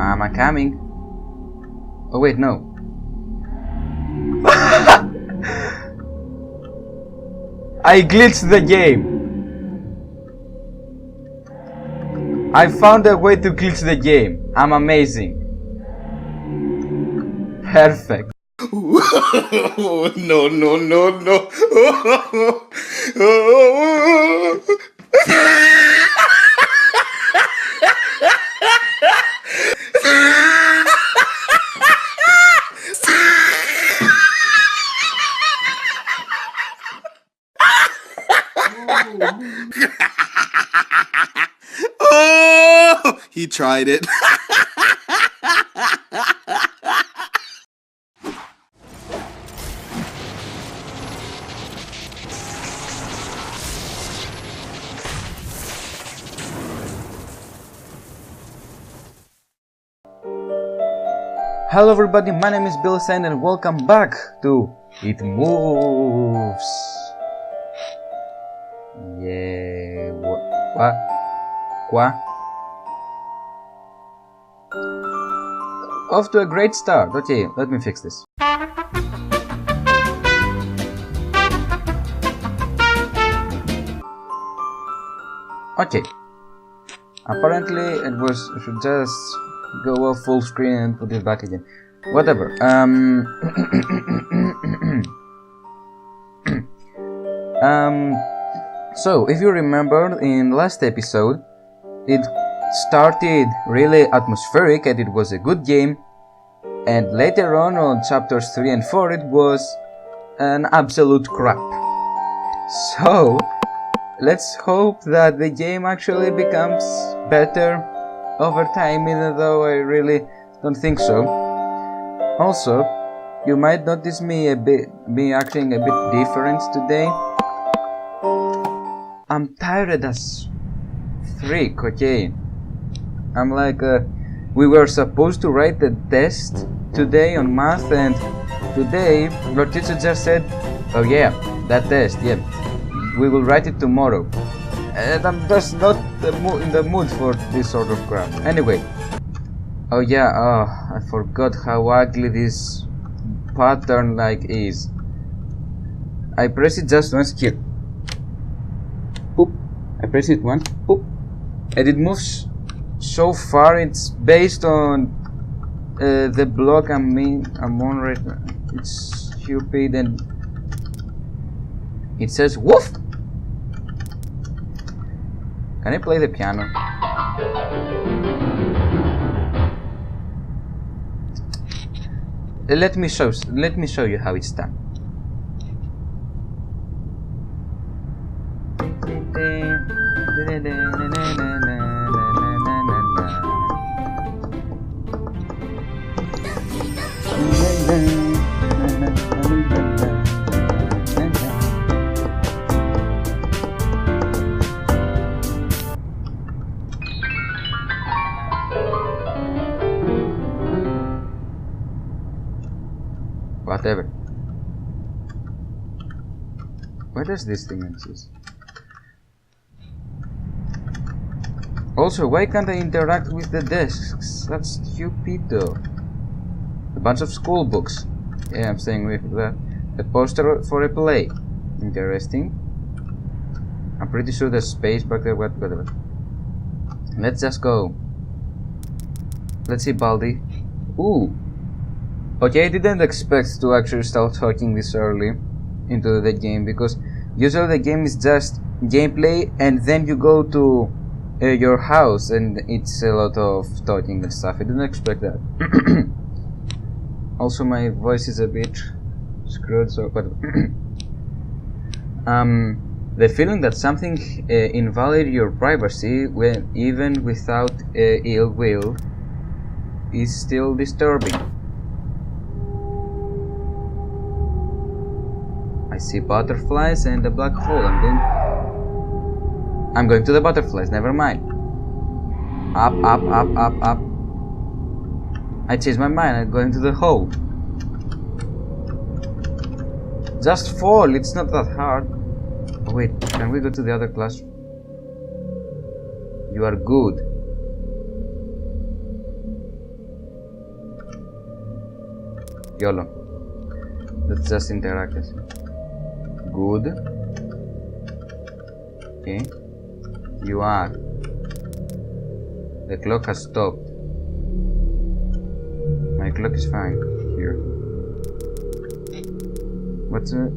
Am I coming? Oh wait, no. I glitched the game. I found a way to glitch the game. I'm amazing. Perfect. No, no, no, no. Oh, he tried it. Hello everybody, my name is billystein and welcome back to It Moves. Yeah, what? Off to a great start. Okay, let me fix this. Okay. Apparently it was, I should just go off full screen and put it back again. Whatever. So if you remember in last episode, it started really atmospheric and it was a good game, and later on chapters 3 and 4 it was an absolute crap. So let's hope that the game actually becomes better over time, even though I really don't think so. Also, you might notice me acting a bit different today. I'm tired as freak, okay? I'm like, we were supposed to write the test today on math, and today your teacher just said, oh yeah, that test, yeah, we will write it tomorrow. And I'm just not in the mood for this sort of crap. Anyway, oh yeah, I forgot how ugly this pattern is. I press it just once here. Boop. I press it once. Boop. And it moves so far. It's based on the block I'm on right now. It's stupid, and it says woof. Can I play the piano? Let me show you how it's done. Whatever. What does this thing exist? Also, why can't I interact with the desks? That's stupid though. A bunch of school books. Yeah, I'm staying with that. A poster for a play. Interesting. I'm pretty sure there's space back there, whatever. Let's just go. Let's see, Baldi. Ooh. Okay, I didn't expect to actually start talking this early into the game, because usually the game is just gameplay and then you go to your house and it's a lot of talking and stuff. I didn't expect that. Also, my voice is a bit screwed, so whatever. The feeling that something invalidated your privacy even without ill will is still disturbing. I see butterflies and a black hole. I'm going to the butterflies, never mind. Up, up, up, up, up. I changed my mind, I'm going to the hole. Just fall, it's not that hard. Oh wait, can we go to the other classroom? You are good. YOLO. Let's just interact. Good. Okay. You are. The clock has stopped. My clock is fine. Here. What's it?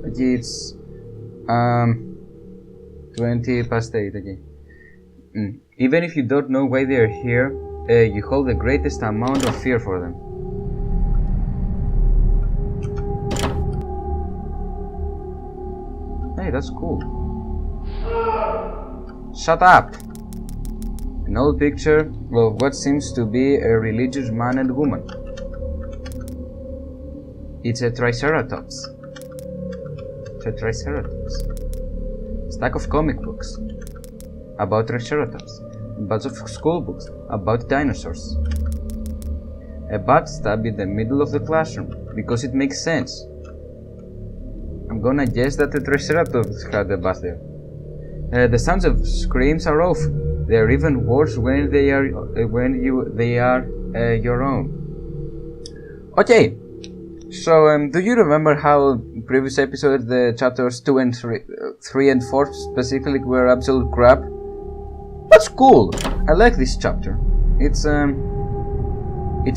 Okay, it's 20 past 8. Okay. Even if you don't know why they are here, you hold the greatest amount of fear for them. Hey, that's cool. Shut up! An old picture of what seems to be a religious man and woman. It's a triceratops. It's a triceratops. Stack of comic books about triceratops. A bunch of school books about dinosaurs. A bathtub in the middle of the classroom because it makes sense. I'm gonna guess that the triceratops had a bath there. The sounds of screams are awful. They are even worse when they are your own. Okay. So do you remember how in previous episodes the chapters 2 and 3 and 4 specifically were absolute crap? That's cool. I like this chapter. It's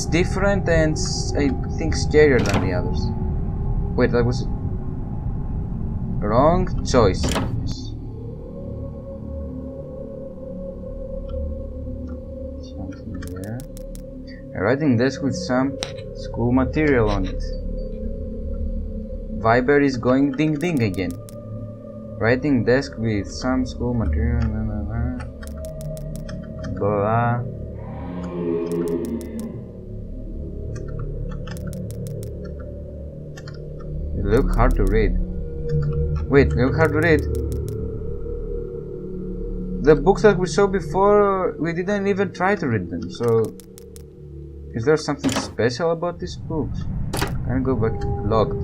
different and I think scarier than the others. Wait, that was wrong choice. Something there. A writing desk with some school material on it. Viber is going ding ding again. Writing desk with some school material. Blah. It look hard to read. Wait, look hard to read. The books that we saw before, we didn't even try to read them. So, is there something special about these books? Can I go back? Logged.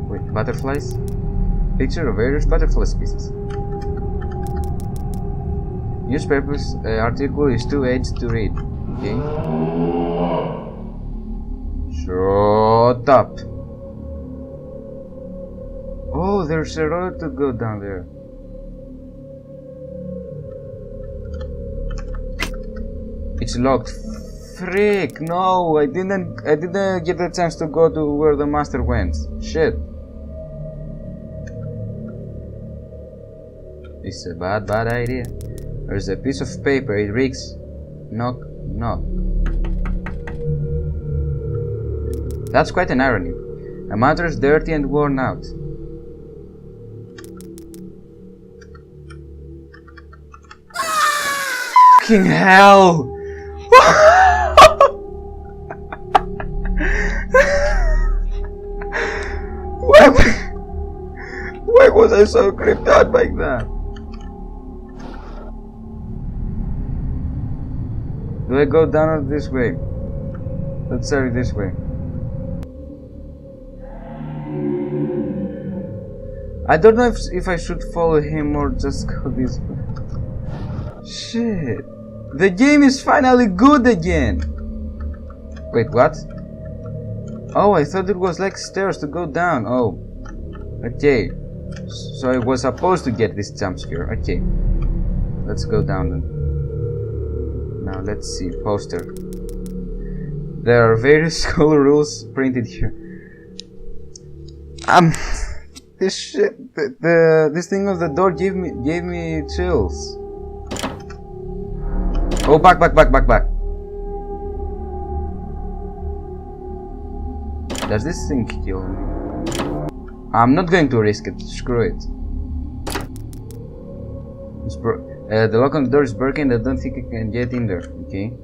Wait, butterflies? Picture of various butterfly species. Newspapers article is too aged to read. Okay. Shut up. Oh, there's a road to go down there. It's locked. Frick! No, I didn't get the chance to go to where the master went. Shit. It's a bad idea. There's a piece of paper. It reads, knock, knock. That's quite an irony. A mattress dirty and worn out. Fucking hell! Why was I so creeped out like that? Do I go down or this way? Let's say this way. I don't know if I should follow him or just go this way. Shit. The game is finally good again. Wait, what? Oh, I thought it was like stairs to go down. Oh. Okay. So I was supposed to get this jump scare. Okay. Let's go down then. Now let's see. Poster. There are various school rules printed here. This shit. This thing of the door gave me chills. Oh, back. Does this thing kill me? I'm not going to risk it. Screw it. The lock on the door is broken. I don't think I can get in there. Okay.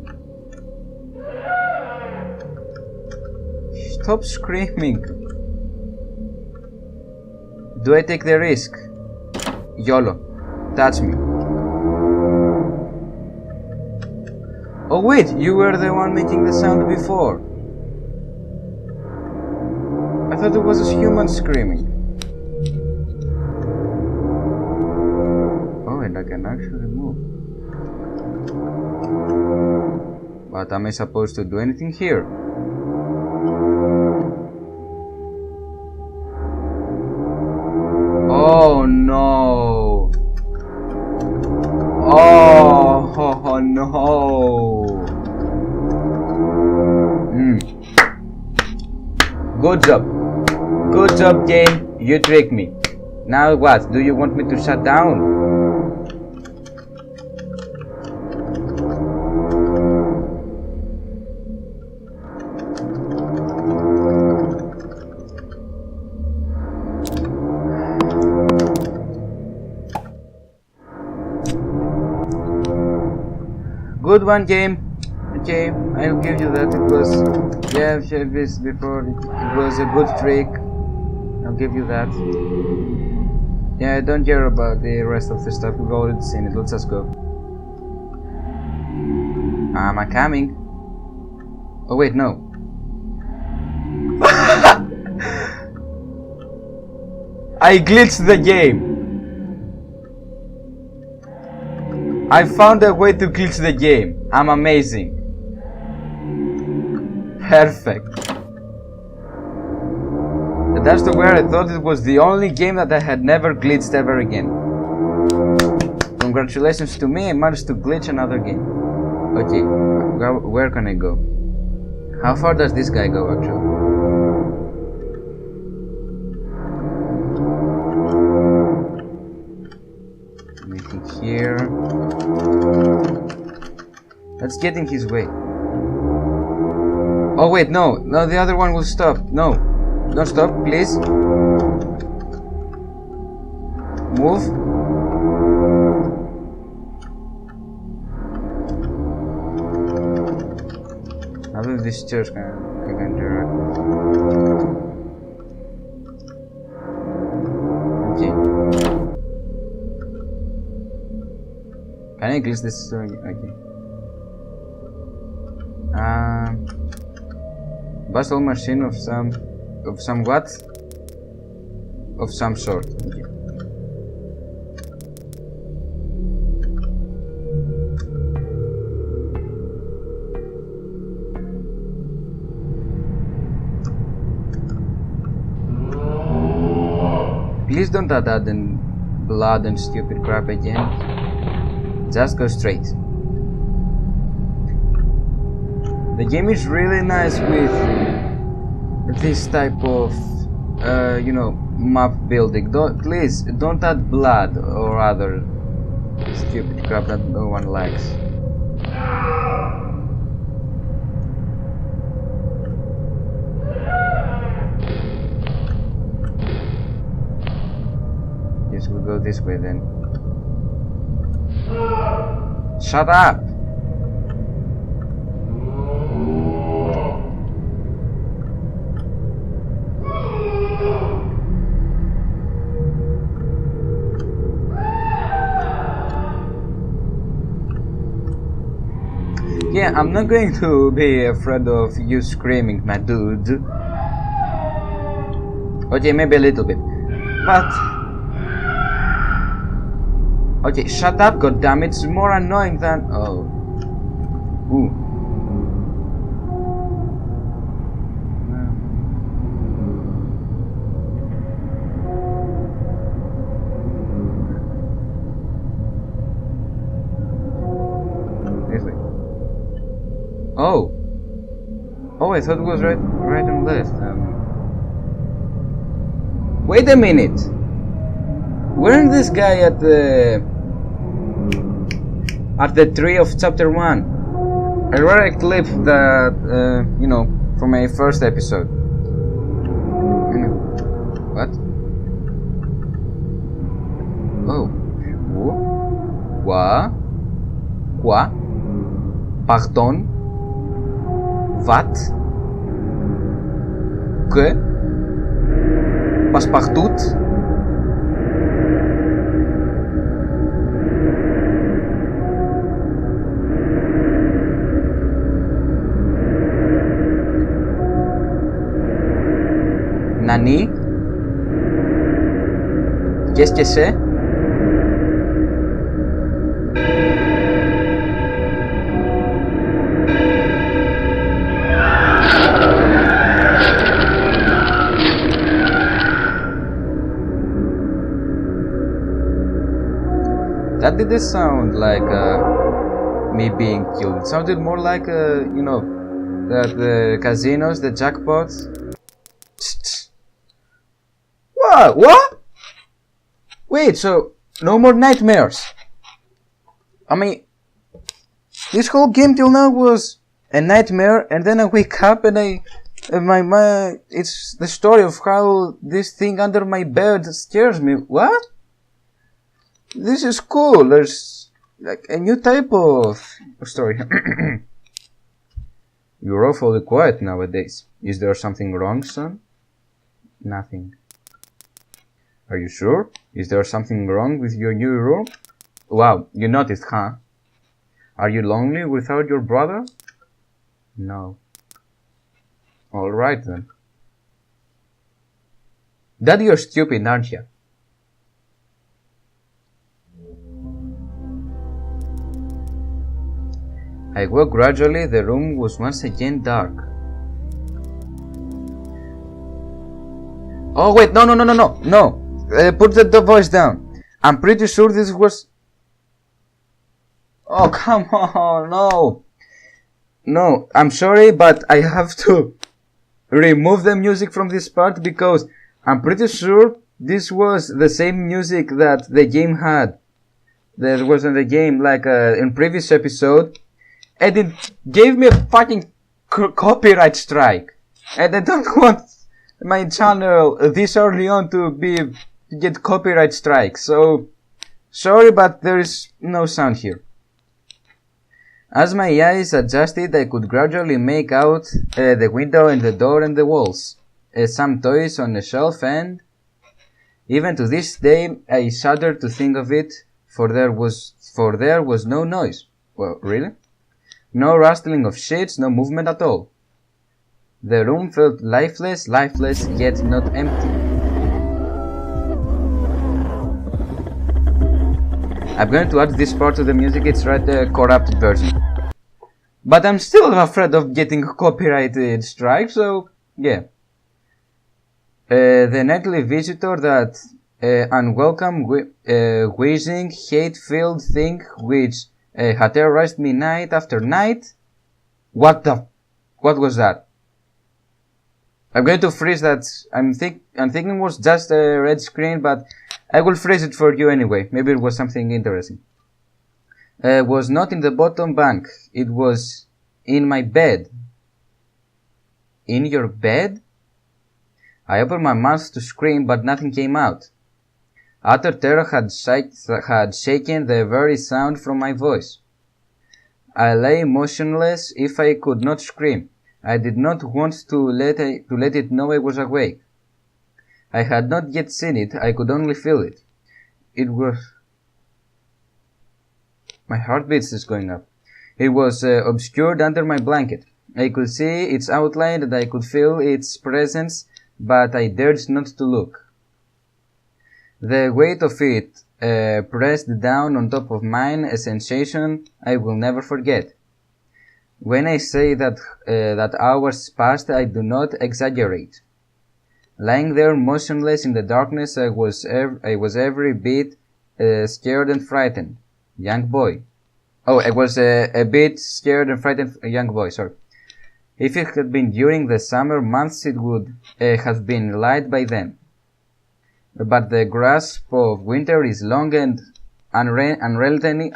Stop screaming. Do I take the risk? YOLO. Touch me. Oh wait, you were the one making the sound before. I thought it was a human screaming. Oh, and I can actually move. But am I supposed to do anything here? Good job. Good job, game. You tricked me. Now what? Do you want me to shut down? Good one, game. Okay, I'll give you that. It was, yeah, I've said this before. It was a good trick. I'll give you that. Yeah, I don't care about the rest of the stuff. We've already seen it. Let's just go. Am I coming? Oh wait, no. I glitched the game. I found a way to glitch the game. I'm amazing. Perfect. And that's the where I thought it was the only game that I had never glitched ever again. Congratulations to me, I managed to glitch another game. Okay, where can I go? How far does this guy go actually? Anything here? Let's get in his way. Oh wait, no, the other one will stop. No, don't stop, please. Move. I believe these chairs can interact. Okay. Can I glitch this? Okay. Basal machine of some what? Of some sort. Okay. Please don't add blood and stupid crap again. Just go straight. The game is really nice with this type of, you know, map building. Please don't add blood or other stupid crap that no one likes. Yes, we'll go this way then. Shut up! Yeah, I'm not going to be afraid of you screaming, my dude. Okay, maybe a little bit. But... okay, shut up, goddammit. It's more annoying than... oh. Ooh. Oh! Oh, I thought it was right and left. Wait a minute! Weren't this guy at the tree of chapter 1? I read a clip that, you know, from my first episode. What? Oh. Quoi? Pardon? What? Que? Passepartout? Nani? Qu'est-ce que c'est? That didn't sound like me being killed. It sounded more like, you know, the casinos, the jackpots. What? What? Wait, so no more nightmares. I mean, this whole game till now was a nightmare, and then I wake up and it's the story of how this thing under my bed scares me. What? This is cool. There's like a new type of story. You're awfully quiet nowadays. Is there something wrong, son? Nothing. Are you sure? Is there something wrong with your new room? Wow, you noticed, huh? Are you lonely without your brother? No. Alright then. Dad, you're stupid, aren't you? I woke gradually. The room was once again dark. Oh wait, no. Put the voice down. I'm pretty sure this was... Oh, come on, no. No, I'm sorry, but I have to remove the music from this part because I'm pretty sure this was the same music that the game had. That was in the game, like in previous episode. And it gave me a fucking copyright strike. And I don't want my channel this early on to get copyright strikes. So, sorry, but there is no sound here. As my eyes adjusted, I could gradually make out the window and the door and the walls, some toys on a shelf, and even to this day I shudder to think of it, for there was no noise. Well, really? No rustling of sheets, no movement at all. The room felt lifeless, yet not empty. I'm going to add this part to the music, it's right, the corrupted version. But I'm still afraid of getting copyrighted strike, so yeah. The nightly visitor, that unwelcome, wheezing, hate-filled thing which had terrorized me night after night. What was that? I'm going to freeze that. I'm thinking it was just a red screen, but I will freeze it for you anyway. Maybe it was something interesting. Was not in the bottom bunk. It was in my bed. In your bed? I opened my mouth to scream, but nothing came out. Utter terror had shaken the very sound from my voice. I lay motionless. If I could not scream, I did not want to let it know I was awake. I had not yet seen it. I could only feel it. It was... My heartbeat is going up. It was obscured under my blanket. I could see its outline and I could feel its presence, but I dared not to look. The weight of it pressed down on top of mine, a sensation I will never forget. When I say that hours passed, I do not exaggerate. Lying there motionless in the darkness, I was every bit scared and frightened. Young boy. Oh, I was a bit scared and frightened young boy, sorry. If it had been during the summer months, it would have been light by then. But the grasp of winter is long and unrelenting,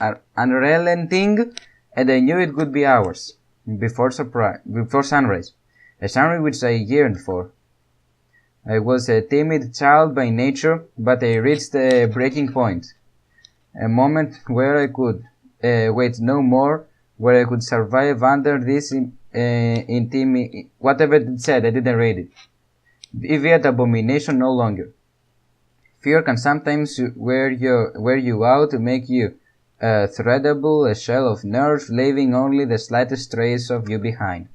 and I knew it would be hours before sunrise, a sunrise which I yearned for. I was a timid child by nature, but I reached a breaking point, a moment where I could wait no more, where I could survive under this whatever it said, I didn't read it. Deviant abomination no longer. Fear can sometimes wear you out to make you threadable, a shell of nerve, leaving only the slightest trace of you behind.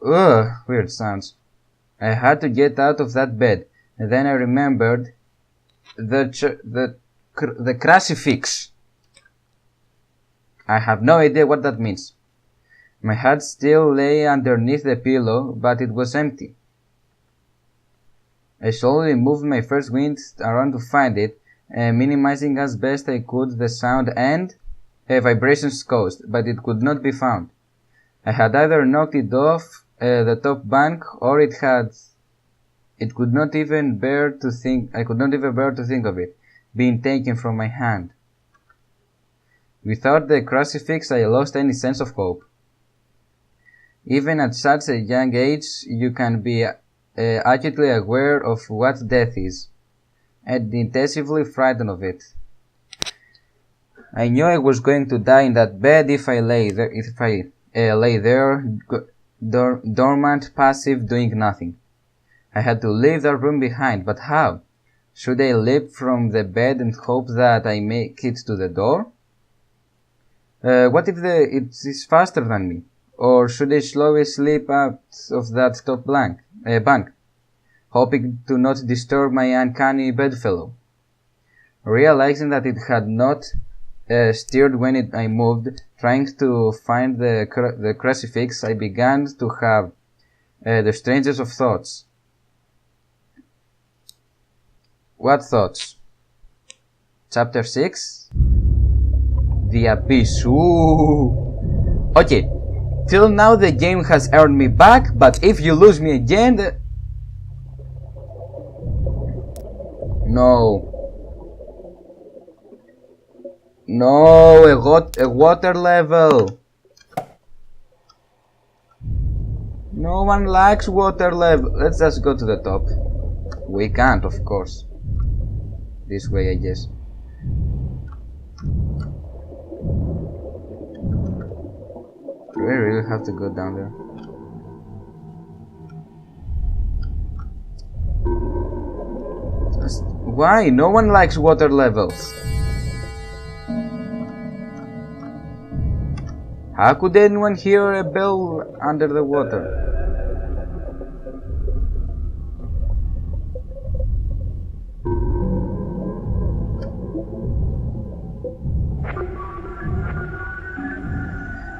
Ugh, weird sounds. I had to get out of that bed, and then I remembered the crucifix. I have no idea what that means. My head still lay underneath the pillow, but it was empty. I slowly moved my first wind around to find it, minimizing as best I could the sound and vibrations caused, but it could not be found. I had either knocked it off the top bunk, or it could not even bear to think. I could not even bear to think of it being taken from my hand. Without the crucifix, I lost any sense of hope. Even at such a young age, you can be acutely aware of what death is, and intensively frightened of it. I knew I was going to die in that bed if I lay there, dormant, passive, doing nothing. I had to leave that room behind, but how? Should I leap from the bed and hope that I make it to the door? What if it is faster than me? Or should I slowly slip out of that top bunk, hoping to not disturb my uncanny bedfellow? Realizing that it had not stirred when I moved, trying to find the crucifix, I began to have the strangest of thoughts. What thoughts? Chapter 6? The Abyss. Ooh. Okay, till now the game has earned me back, but if you lose me again, No, a water level. No one likes water level. Let's just go to the top. We can't, of course. This way, I guess. Do I really have to go down there? Why? No one likes water levels. How could anyone hear a bell under the water?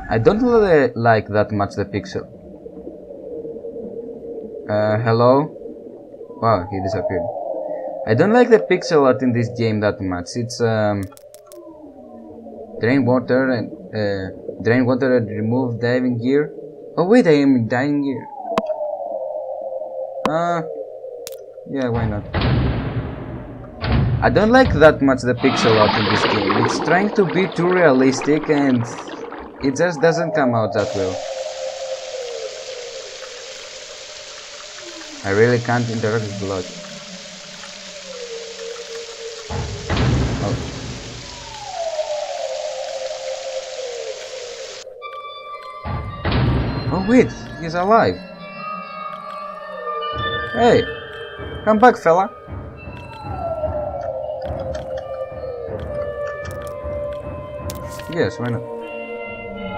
I don't really like that much the pixel. Hello? Wow, he disappeared. I don't like the pixel art in this game that much. It's drain water and remove diving gear. Oh wait, I am in diving gear. Yeah, why not? I don't like that much the pixel art in this game. It's trying to be too realistic and it just doesn't come out that well. I really can't interact with the logic. Oh wait, he's alive. Hey, come back, fella. Yes, why not?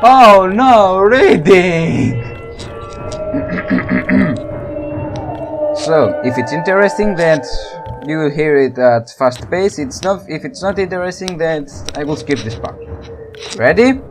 Oh no, reading! So, if it's interesting that you hear it at fast pace, if it's not interesting, then I will skip this part. Ready?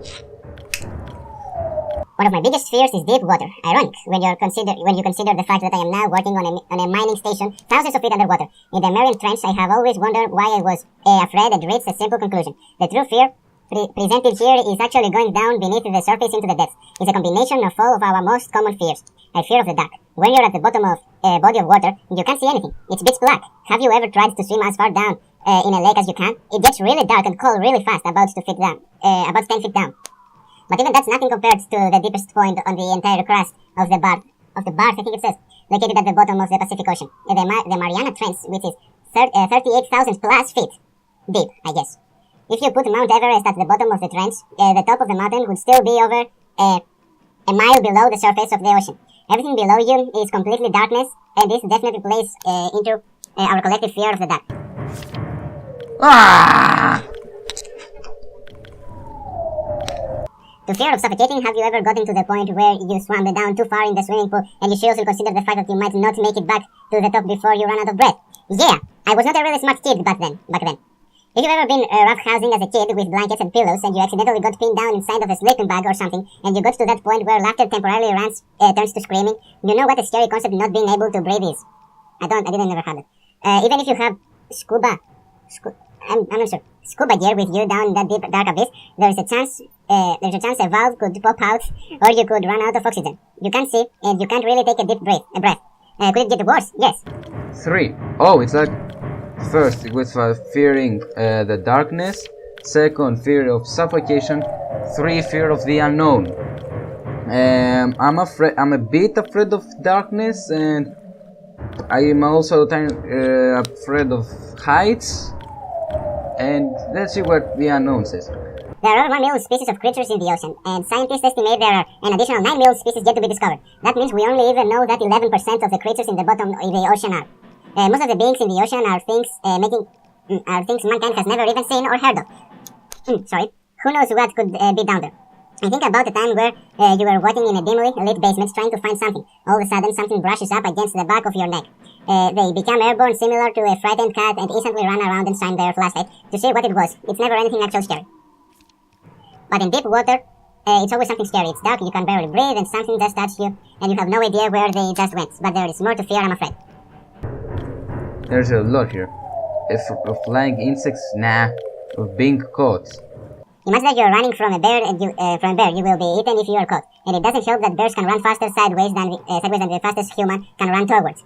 One of my biggest fears is deep water. Ironic when you consider the fact that I am now working on a mining station thousands of feet underwater. In the Marian Trench, I have always wondered why I was afraid and reached a simple conclusion. The true fear presented here is actually going down beneath the surface into the depths. It's a combination of all of our most common fears. I fear of the dark. When you're at the bottom of a body of water, you can't see anything. It's pitch black. Have you ever tried to swim as far down in a lake as you can? It gets really dark and cold really fast, about 10 feet down. But even that's nothing compared to the deepest point on the entire crust of the Barth, I think it says, located at the bottom of the Pacific Ocean. The Mariana Trench, which is 38,000 plus feet deep, I guess. If you put Mount Everest at the bottom of the trench, the top of the mountain would still be over a mile below the surface of the ocean. Everything below you is completely darkness, and this definitely plays into our collective fear of the dark. Ah! To fear of suffocating, have you ever gotten to the point where you swam down too far in the swimming pool and you seriously consider the fact that you might not make it back to the top before you run out of breath? Yeah, I was not a really smart kid back then. If you've ever been roughhousing as a kid with blankets and pillows and you accidentally got pinned down inside of a sleeping bag or something and you got to that point where laughter temporarily turns to screaming, you know what a scary concept not being able to breathe is. I didn't never have it. Even if you have I'm not sure. scuba gear with you down that deep dark abyss, there's a chance a valve could pop out, or you could run out of oxygen. You can't see, and you can't really take a deep breath. Could it get worse? Yes. 3. Oh, it's like first with fearing the darkness, second fear of suffocation, 3 fear of the unknown. I'm a bit afraid of darkness, and I am also afraid of heights. And let's see what the unknown says. There are 1 million species of creatures in the ocean, and scientists estimate there are an additional 9 million species yet to be discovered. That means we only even know that 11% of the creatures in the bottom of the ocean are. Most of the beings in the ocean are things mankind has never even seen or heard of. Who knows what could be down there? I think about the time where you were walking in a dimly lit basement trying to find something. All of a sudden, something brushes up against the back of your neck. They become airborne, similar to a frightened cat, and instantly run around and shine their flashlight to see what it was. It's never anything actually scary. But in deep water, it's always something scary. It's dark, you can barely breathe, and something just touched you, and you have no idea where they just went. But there is more to fear, I'm afraid. There's a lot here. Of flying insects, nah. Of being caught. Imagine that you're running from a bear, and you will be eaten if you are caught. And it doesn't help that bears can run faster sideways than the fastest human can run towards.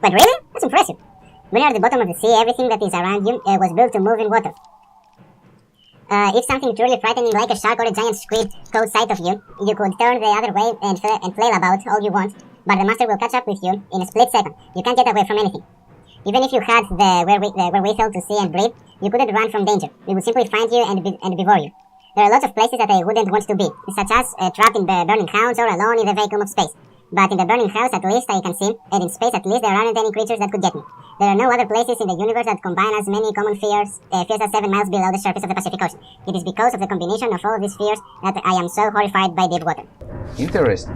But really? That's impressive. When you're at the bottom of the sea, everything that is around you was built to move in water. If something truly frightening like a shark or a giant squid caught sight of you, you could turn the other way and flail about all you want, but the monster will catch up with you in a split second. You can't get away from anything. Even if you had the wherewithal to see and breathe, you couldn't run from danger. It would simply find you and devour you. There are lots of places that I wouldn't want to be, such as trapped in the burning house or alone in the vacuum of space. But in the burning house, at least I can see, and in space, at least there aren't any creatures that could get me. There are no other places in the universe that combine as many common fears as 7 miles below the surface of the Pacific Ocean. It is because of the combination of all of these fears that I am so horrified by deep water. Interesting.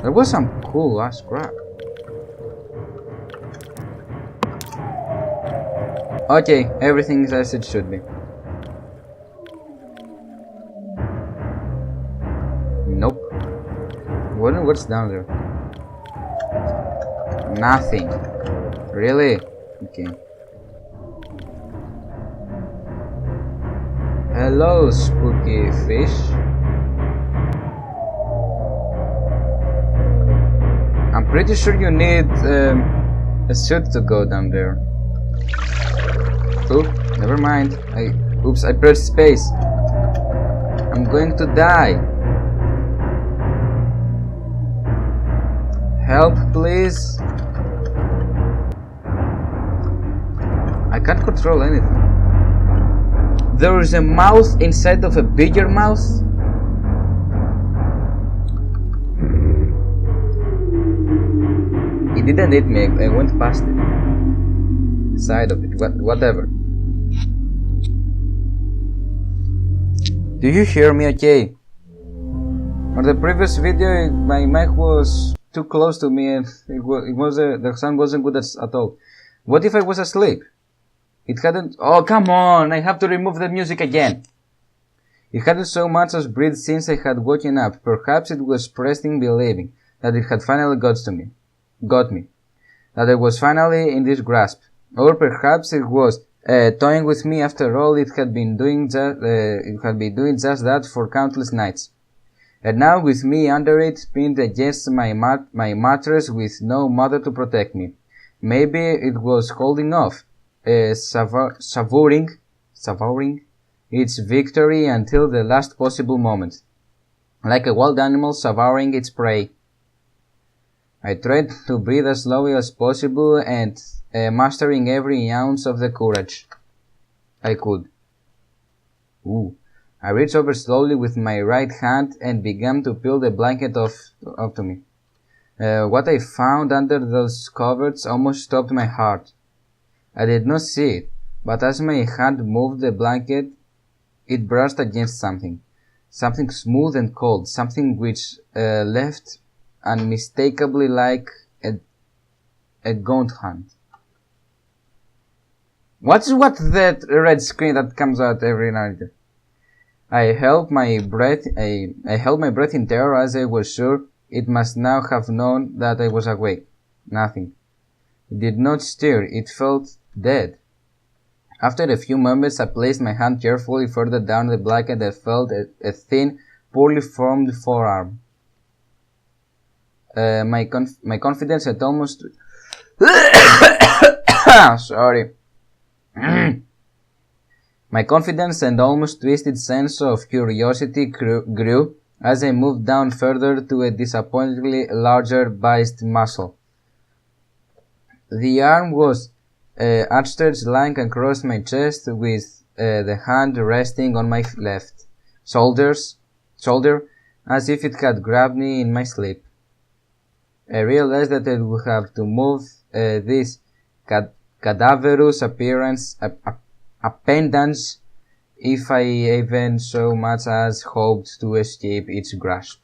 There was some cool ass crap. Okay, everything is as it should be. Nope. What's down there? Nothing. Really? Okay. Hello, spooky fish. I'm pretty sure you need a suit to go down there. Oop, never mind. Oops, I pressed space. I'm going to die. Help, please. I can't control anything. There is a mouth inside of a bigger mouth. It didn't hit me, I went past it. Side of it, whatever. Do you hear me okay? On the previous video, my mic was too close to me and the sound wasn't good at all. What if I was asleep? It hadn't... Oh, come on! I have to remove the music again. It hadn't so much as breathed since I had woken up. Perhaps it was pressed in believing that it had finally got me. That I was finally in this grasp. Or perhaps it was toying with me after all. It had been doing just that for countless nights. And now with me under it, pinned against my mattress with no mother to protect me. Maybe it was holding off, savoring its victory until the last possible moment. Like a wild animal devouring its prey. I tried to breathe as slowly as possible and mastering every ounce of the courage I could. Ooh. I reached over slowly with my right hand and began to peel the blanket off to me. What I found under those covers almost stopped my heart. I did not see it, but as my hand moved the blanket, it brushed against something. Something smooth and cold, something which left unmistakably like a gaunt hand. What's that red screen that comes out every night? I held my breath in terror as I was sure it must now have known that I was awake. Nothing. It did not stir, it felt dead. After a few moments, I placed my hand carefully further down the blanket and felt a thin, poorly formed forearm. My confidence had almost... Sorry. My confidence and almost twisted sense of curiosity grew as I moved down further to a disappointingly larger biceps muscle. The arm was outstretched lying across my chest with the hand resting on my left shoulder as if it had grabbed me in my sleep. I realized that I would have to move this cadaverous appendage if I even so much as hoped to escape its grasp.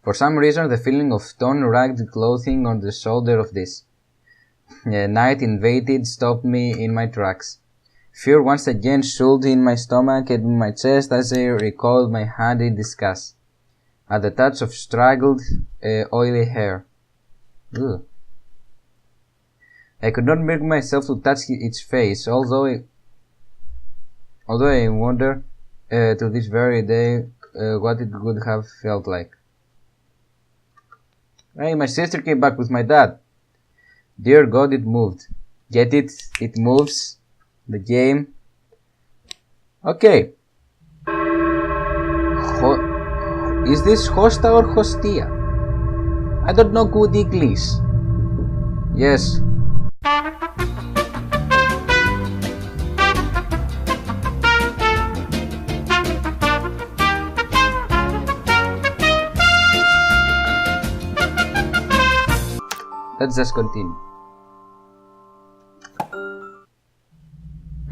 For some reason, the feeling of torn ragged clothing on the shoulder of this night invaded stopped me in my tracks. Fear once again shouldered in my stomach and my chest as I recoiled my hand in disgust at the touch of straggled, oily hair. Ugh. I could not bring myself to touch its face, although I wonder to this very day what it would have felt like. Hey, my sister came back with my dad. Dear God, it moved. Get it? It moves. The game. Okay. Is this hosta or hostia? I don't know good English. Yes. Let's just continue.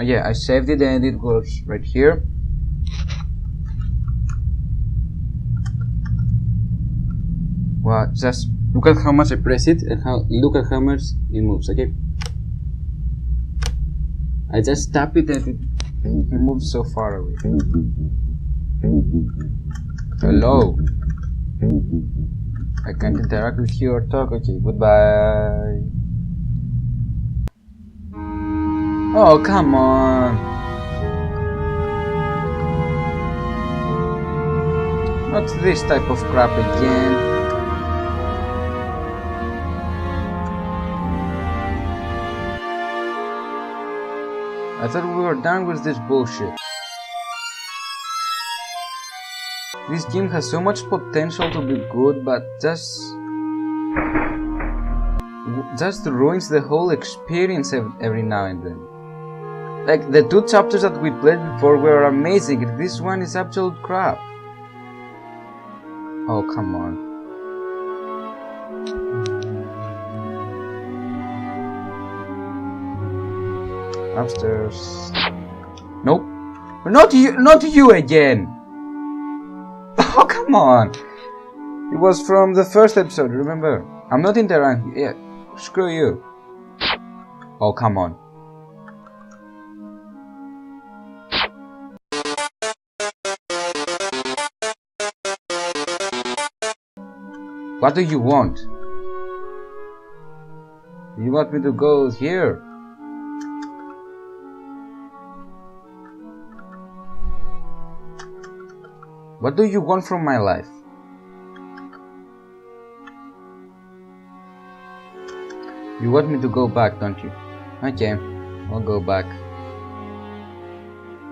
Yeah, I saved it and it goes right here. Wow, just look at how much I press it and look at how much it moves, okay? I just tap it and it moves so far away. Hello. I can't interact with you or talk. Okay, goodbye. Oh, come on. Not this type of crap again. I thought we were done with this bullshit. This game has so much potential to be good, but just ruins the whole experience every now and then. Like, the two chapters that we played before were amazing, and this one is absolute crap. Oh, come on. Upstairs. Nope. Not you again! Oh, come on! It was from the first episode, remember? I'm not interacting. Yeah, screw you. Oh, come on. What do you want? You want me to go here? What do you want from my life? You want me to go back, don't you? Okay, I'll go back.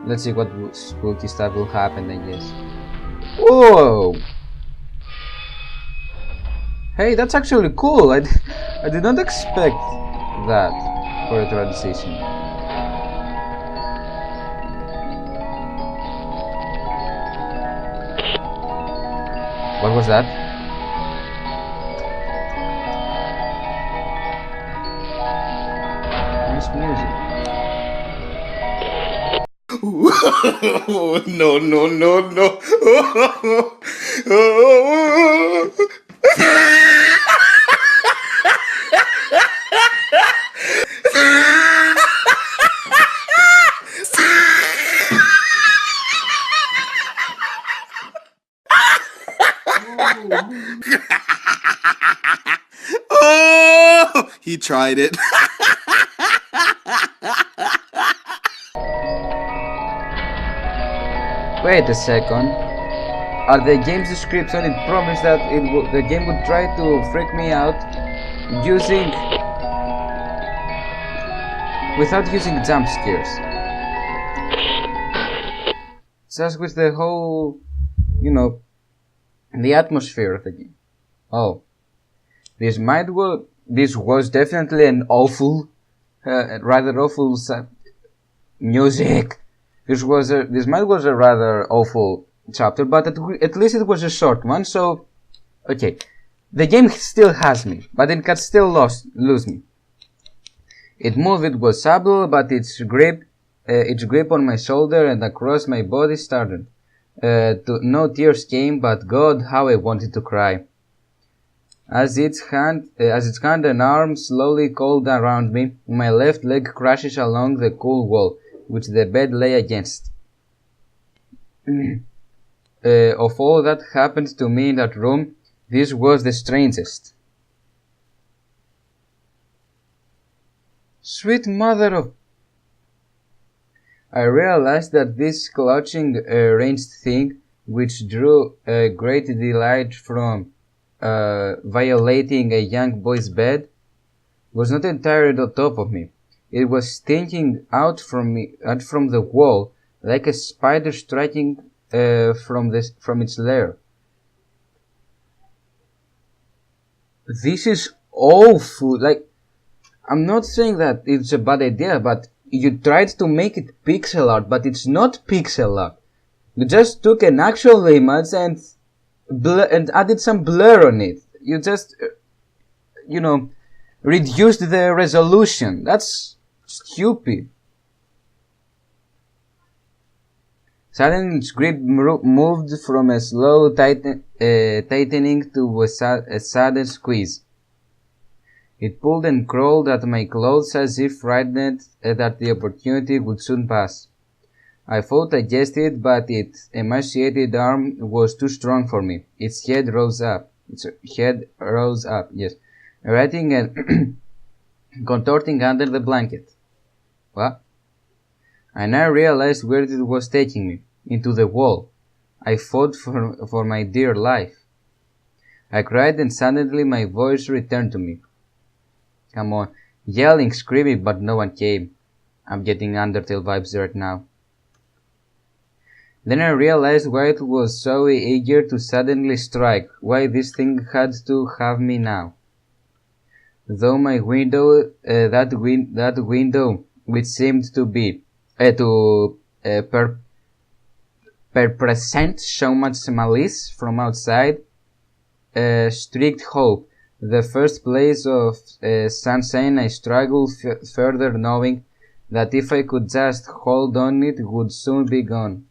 Let's see what spooky stuff will happen, I guess. Whoa! Hey, that's actually cool. I did not expect that for a transition. What was that? Nice music. No, no, no, no. Oh, he tried it. Wait a second. At the game's description, it promised that the game would try to freak me out without using jump scares. Just with the whole, the atmosphere of the game. Oh, this was definitely an awful, rather awful music. This might was a rather awful chapter, but at least it was a short one. So, okay, the game still has me, but it can still lose me. Its movement was subtle, but its grip on my shoulder and across my body started. No tears came, but God, how I wanted to cry. As its hand and arm slowly coiled around me, my left leg crashes along the cool wall, which the bed lay against. Of all that happened to me in that room, this was the strangest. Sweet mother of... I realized that this clutching, ranged thing, which drew great delight from violating a young boy's bed, was not entirely on top of me. It was sticking out from the wall like a spider striking from its lair. This is awful. Like, I'm not saying that it's a bad idea, but you tried to make it pixel art, but it's not pixel art. You just took an actual image and added some blur on it. You just, reduced the resolution. That's stupid. Suddenly its grip moved from a slow tightening to a sudden squeeze. It pulled and crawled at my clothes as if frightened that the opportunity would soon pass. I fought against it, but its emaciated arm was too strong for me. Its head rose up, yes, writhing and contorting under the blanket. What? I now realized where it was taking me, into the wall. I fought for my dear life. I cried and suddenly my voice returned to me. Come on, yelling, screaming, but no one came. I'm getting Undertale vibes right now. Then I realized why it was so eager to suddenly strike, why this thing had to have me now. Though my window, that window, which seemed to be, present so much malice from outside, strict hope, the first place of sunshine, I struggled further, knowing that if I could just hold on, it would soon be gone.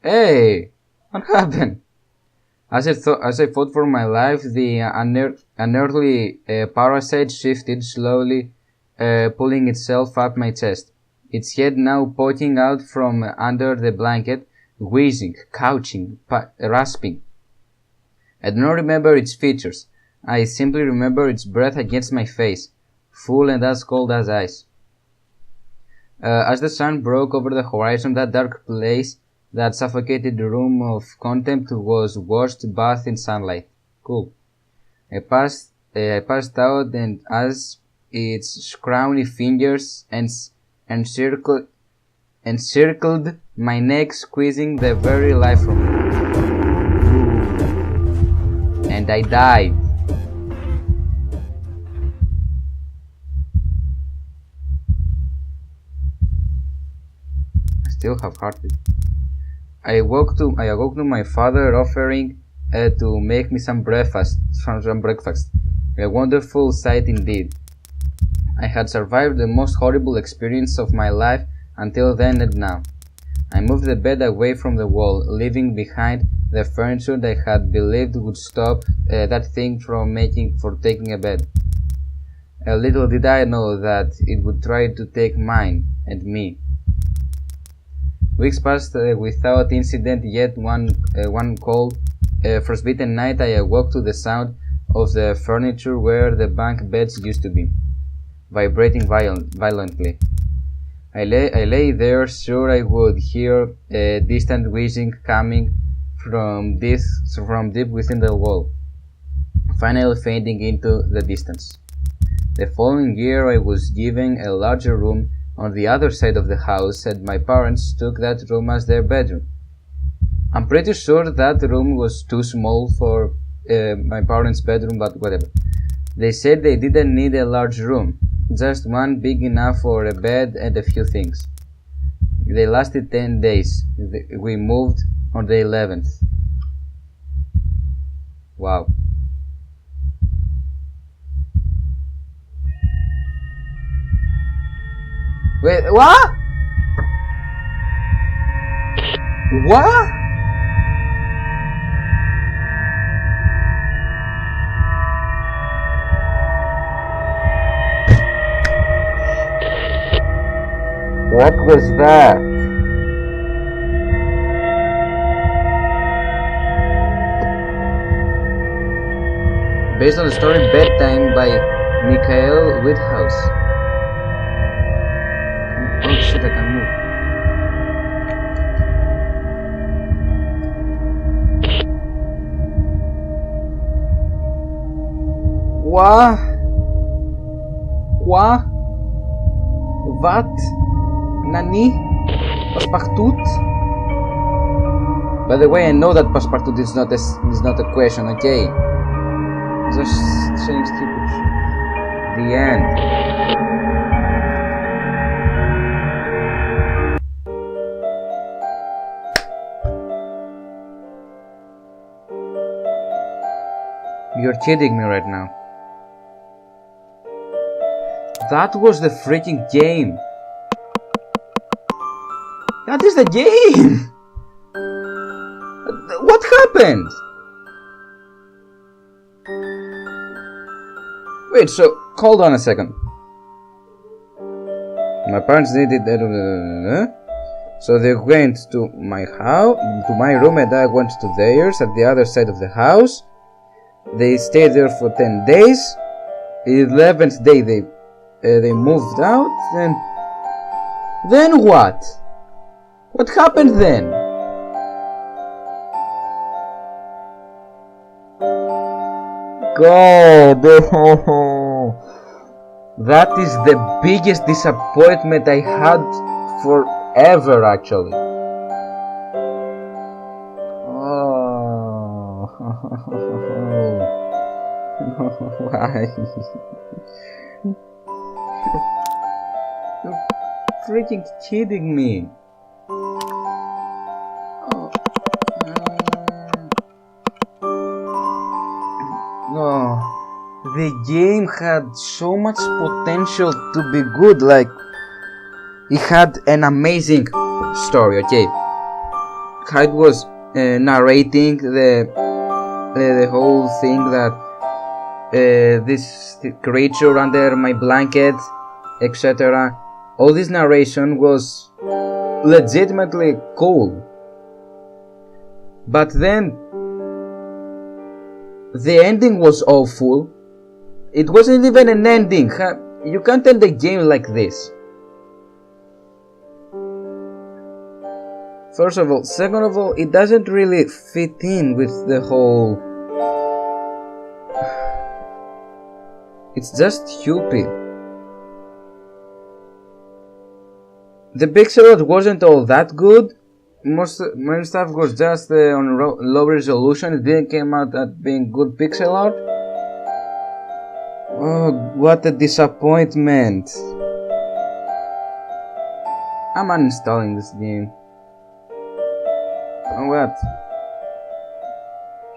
Hey, what happened? As I fought for my life, the unearthly parasite shifted slowly, pulling itself up my chest. Its head now poking out from under the blanket, wheezing, couching, rasping. I do not remember its features. I simply remember its breath against my face, full and as cold as ice. As the sun broke over the horizon, that dark place, that suffocated room of contempt, was washed, bathed in sunlight. Cool. I passed out, and as its scrawny fingers encircled my neck, squeezing the very life from me. And I died. I still have heartbeat. I awoke to my father offering to make me some breakfast. A wonderful sight indeed. I had survived the most horrible experience of my life until then and now. I moved the bed away from the wall, leaving behind the furniture that I had believed would stop that thing from taking a bed. Little did I know that it would try to take mine and me. Weeks passed without incident, yet one cold, frostbitten night I awoke to the sound of the furniture where the bunk beds used to be, vibrating violently. I lay there, sure I would hear a distant whizzing coming from deep within the wall, finally fading into the distance. The following year I was given a larger room on the other side of the house, and my parents took that room as their bedroom. I'm pretty sure that room was too small for my parents' bedroom, but whatever. They said they didn't need a large room, just one big enough for a bed and a few things. They lasted 10 days. We moved on the 11th. Wow. Wait, what? What? What was that? Based on the story Bedtime by Michael Whithouse. Oh shit, I can move. What? What? What? Nani? Passepartout? By the way, I know that passepartout is not a question, okay? Just saying stupid shit. The end. You're kidding me right now. That was the freaking game. That is the game! What happened? Wait, so, hold on a second. My parents needed that. So they went to my house, to my room, and I went to theirs at the other side of the house. They stayed there for 10 days. 11th day they moved out, and then what? What happened then? God, that is the biggest disappointment I had forever, actually. Oh, why? You're freaking kidding me. The game had so much potential to be good, like it had an amazing story, okay? How it was narrating the whole thing that this creature under my blanket, etc. All this narration was legitimately cool. But then the ending was awful. It wasn't even an ending. You can't end a game like this. First of all. Second of all, it doesn't really fit in with the whole... It's just stupid. The pixel art wasn't all that good. Most stuff was just on low resolution. It didn't come out at being good pixel art. Oh, what a disappointment. I'm uninstalling this game. What?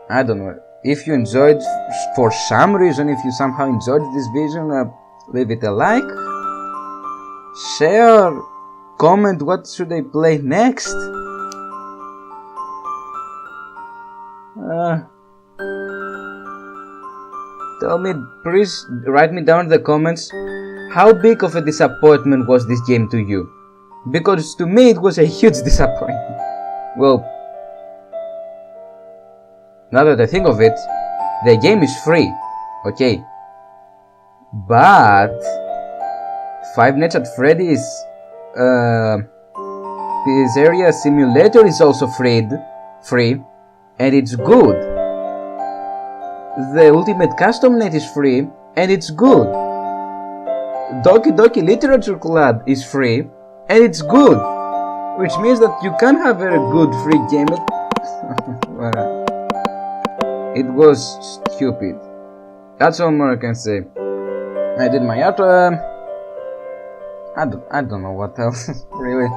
I don't know. If you enjoyed, for some reason, if you somehow enjoyed this video, leave it a like, share, comment what should I play next. Tell me, please write me down in the comments, how big of a disappointment was this game to you? Because to me it was a huge disappointment. Well, now that I think of it, the game is free, okay? But Five Nights at Freddy's This area simulator is also free, and it's good. The Ultimate Custom Net is free, and it's good. Doki Doki Literature Club is free, and it's good. Which means that you can have a good free game. It was stupid. That's all more I can say. I did my art. I don't know what else. Really.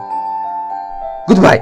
Goodbye.